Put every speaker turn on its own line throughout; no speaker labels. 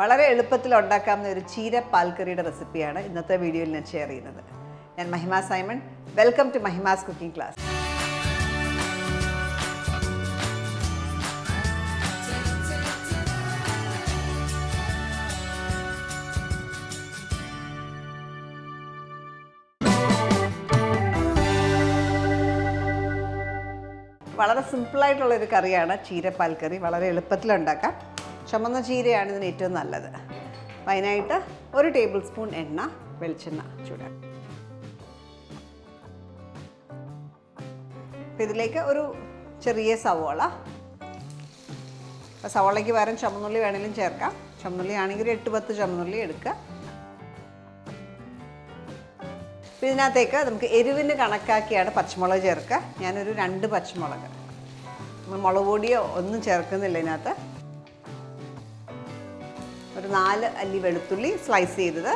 വളരെ എളുപ്പത്തിൽ ഉണ്ടാക്കാവുന്ന ഒരു ചീര പാൽക്കറിയുടെ റെസിപ്പിയാണ് ഇന്നത്തെ വീഡിയോയിൽ ഞാൻ ഷെയർ ചെയ്യുന്നത്. ഞാൻ Mahima Simon. Welcome to Mahima's cooking class. വളരെ സിമ്പിളായിട്ടുള്ളൊരു കറിയാണ് ചീര പാൽക്കറി. വളരെ എളുപ്പത്തിൽ ഉണ്ടാക്കാം. ചുമന്ന ചീരയാണ് ഇതിന് ഏറ്റവും നല്ലത്. അതിനായിട്ട് 1 ടേബിൾ സ്പൂൺ എണ്ണ, വെളിച്ചെണ്ണ ചൂടാക്കും. ഇതിലേക്ക് ഒരു ചെറിയ സവോള. സവോളയ്ക്ക് പകരം ചുമന്നുള്ളി വേണമെങ്കിലും ചേർക്കാം. ചുമന്നുള്ളി ആണെങ്കിൽ 8-10 ചുമന്നുള്ളി എടുക്കുക. ഇതിനകത്തേക്ക് നമുക്ക് എരിവിന് കണക്കാക്കിയാണ് പച്ചമുളക് ചേർക്കുക. ഞാനൊരു 2 പച്ചമുളക്, മുളക് പൊടിയോ ഒന്നും ചേർക്കുന്നില്ല ഇതിനകത്ത്. ഒരു 4 അല്ലി വെളുത്തുള്ളി സ്ലൈസ് ചെയ്തത്.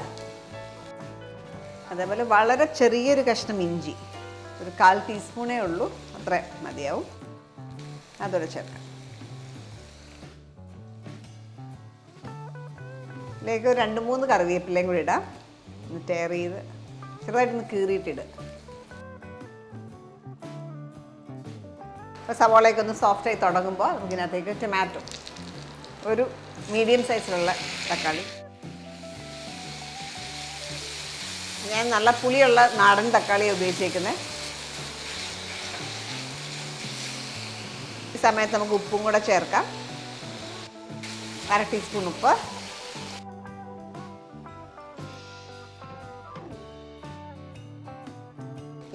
അതേപോലെ വളരെ ചെറിയൊരു കഷ്ണം ഇഞ്ചി, ഒരു 1/4 ടീസ്പൂണേ ഉള്ളൂ, അത്ര മതിയാവും. അതോടെ ചേർക്കാം. ഇതിലേക്ക് ഒരു 2-3 കറിവേപ്പിലയും കൂടി ഇടാം. ഒന്ന് ടയർ ചെയ്ത് ചെറുതായിട്ടൊന്ന് കീറിയിട്ടിടുക. അപ്പോൾ സവോളയൊക്കെ ഒന്ന് സോഫ്റ്റായി തുടങ്ങുമ്പോൾ നമുക്കിതിനകത്തേക്ക് ടൊമാറ്റോ, ഒരു മീഡിയം സൈസിലുള്ള തക്കാളി. ഞാൻ നല്ല പുളിയുള്ള നാടൻ തക്കാളിയാണ് ഉപയോഗിച്ചേക്കുന്നത്. ഈ സമയത്ത് നമുക്ക് ഉപ്പും കൂടെ ചേർക്കാം. 1/2 ടീസ്പൂൺ ഉപ്പ്.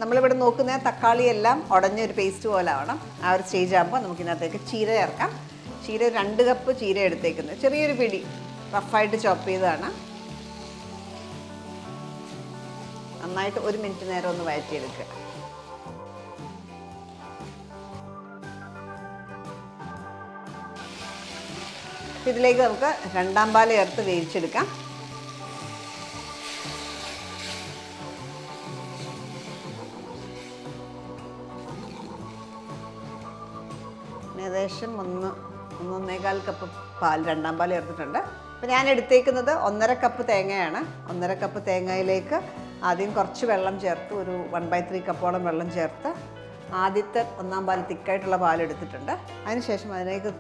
നമ്മളിവിടെ നോക്കുന്ന തക്കാളിയെല്ലാം ഉടഞ്ഞൊരു പേസ്റ്റ് പോലെ ആവണം. ആ ഒരു സ്റ്റേജ് ആകുമ്പോൾ നമുക്കിതിനകത്തേക്ക് ചീര ചേർക്കാം. ചീര 2 കപ്പ് ചീര എടുത്തേക്കുന്നത്, ചെറിയൊരു പിടി റഫായിട്ട് ചോപ്പ് ചെയ്തതാണ്. നന്നായിട്ട് 1 മിനിറ്റ് നേരം ഒന്ന് വഴറ്റിയെടുക്കുക. ഇതിലേക്ക് നമുക്ക് 2-ാം പാൽ ചേർത്ത് വേവിച്ചെടുക്കാം. ഏകദേശം 1-1.25 കപ്പ് പാൽ, 2-ാം പാൽ ചേർത്തിട്ടുണ്ട്. അപ്പോൾ ഞാൻ എടുത്തേക്കുന്നത് 1.5 കപ്പ് തേങ്ങയാണ്. 1.5 കപ്പ് തേങ്ങയിലേക്ക് ആദ്യം കുറച്ച് വെള്ളം ചേർത്ത്, ഒരു 1/3 കപ്പോളം വെള്ളം ചേർത്ത് ആദ്യത്തെ 1-ാം പാൽ തിക്കായിട്ടുള്ള പാൽ എടുത്തിട്ടുണ്ട്. അതിനുശേഷം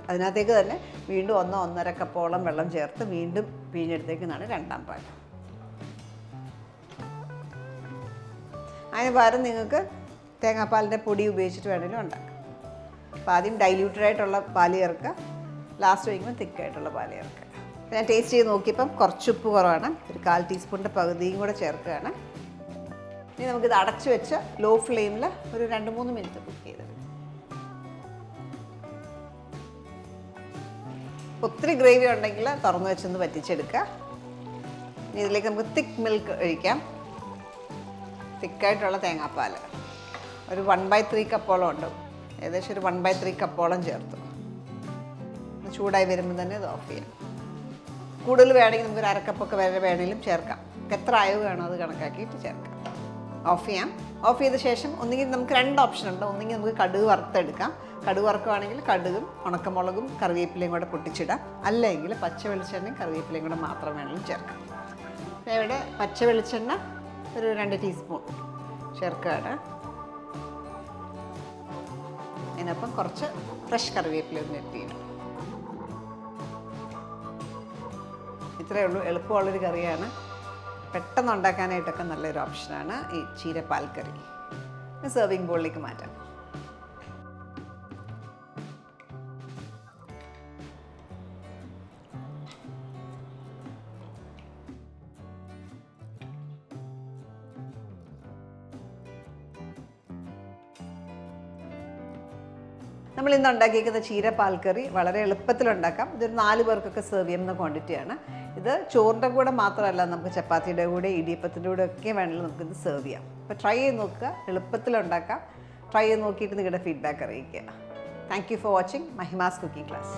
അതിനകത്തേക്ക് തന്നെ വീണ്ടും 1-1.5 കപ്പോളം വെള്ളം ചേർത്ത് വീണ്ടും പിഴിഞ്ഞെടുത്തേക്കുന്നതാണ് 2-ാം പാൽ. അതിന് പകരം നിങ്ങൾക്ക് തേങ്ങാപ്പാലിൻ്റെ പൊടി ഉപയോഗിച്ചിട്ട് വേണമെങ്കിലും ഉണ്ടാക്കാം. അപ്പോൾ ആദ്യം ഡൈല്യൂട്ടഡ് ആയിട്ടുള്ള പാല് ചേർക്കുക, ലാസ്റ്റ് വയ്ക്കുമ്പോൾ തിക്കായിട്ടുള്ള പാല് ചേർക്കുക. ഞാൻ ടേസ്റ്റ് ചെയ്ത് നോക്കിയപ്പം കുറച്ച് ഉപ്പ് കുറവാണ്, ഒരു 1/4 ടീസ്പൂണിൻ്റെ പകുതിയും കൂടെ ചേർക്കുകയാണ്. ഇനി നമുക്കിത് അടച്ചു വെച്ച് ലോ ഫ്ലെയിമിൽ ഒരു 2-3 മിനിറ്റ് കുക്ക് ചെയ്ത്. ഒത്തിരി ഗ്രേവി ഉണ്ടെങ്കിൽ തുറന്നു വെച്ചൊന്ന് വറ്റിച്ചെടുക്കുക. ഇനി ഇതിലേക്ക് നമുക്ക് തിക്ക് മിൽക്ക് ഒഴിക്കാം. തിക്കായിട്ടുള്ള തേങ്ങാപ്പാൽ ഒരു 1/3 കപ്പോളം ഉണ്ട്. ഏകദേശം ഒരു 1/3 കപ്പോളം ചേർത്തു. ചൂടായി വരുമ്പോൾ തന്നെ ഇത് ഓഫ് ചെയ്യാം. കൂടുതൽ വേണമെങ്കിൽ നമുക്ക് 1/2 കപ്പൊക്കെ വരെ വേണമെങ്കിലും ചേർക്കാം. എത്ര അയവ് വേണോ അത് കണക്കാക്കിയിട്ട് ചേർക്കാം. ഓഫ് ചെയ്യാം. ഓഫ് ചെയ്ത ശേഷം ഒന്നുകിൽ നമുക്ക് 2 ഓപ്ഷൻ ഉണ്ട്. ഒന്നുകിൽ നമുക്ക് കടുക് വറുത്തെടുക്കാം. കടുക് വറുക്കുകയാണെങ്കിൽ കടുകും ഉണക്കമുളകും കറിവേപ്പിലയും കൂടെ പൊട്ടിച്ചിടാം. അല്ലെങ്കിൽ പച്ച വെളിച്ചെണ്ണയും കറിവേപ്പിലയും കൂടെ മാത്രം വേണമെങ്കിലും ചേർക്കാം. ഇവിടെ പച്ച വെളിച്ചെണ്ണ ഒരു 2 ടീസ്പൂൺ ചേർക്കുകയാണ്. അതിനൊപ്പം കുറച്ച് ഫ്രഷ് കറിവേപ്പില ഒന്ന് എത്തിയിടും. ഇത്രയേ ഉള്ളൂ. എളുപ്പമുള്ളൊരു കറിയാണ്. പെട്ടെന്ന് ഉണ്ടാക്കാനായിട്ടൊക്കെ നല്ലൊരു ഓപ്ഷനാണ് ഈ ചീര പാൽക്കറി. സെർവിങ് ബോളിലേക്ക് മാറ്റാം. നമ്മൾ ഇന്ന് ഉണ്ടാക്കിയിരിക്കുന്ന ചീര പാൽക്കറി വളരെ എളുപ്പത്തിലുണ്ടാക്കാം. ഇതൊരു 4 പേർക്കൊക്കെ സെർവ് ചെയ്യുന്ന ക്വാണ്ടിറ്റിയാണ്. ഇത് ചോറിൻ്റെ കൂടെ മാത്രമല്ല, നമുക്ക് ചപ്പാത്തിയുടെ കൂടെ, ഇടിയപ്പത്തിൻ്റെ കൂടെ ഒക്കെ വേണമെങ്കിലും നമുക്കിത് സെർവ് ചെയ്യാം. അപ്പോൾ ട്രൈ ചെയ്ത് നോക്കുക, എളുപ്പത്തിലുണ്ടാക്കാം. ട്രൈ ചെയ്ത് നോക്കിയിട്ട് നിങ്ങളുടെ ഫീഡ്ബാക്ക് അറിയിക്കുക. Thank you for watching Mahima's cooking class.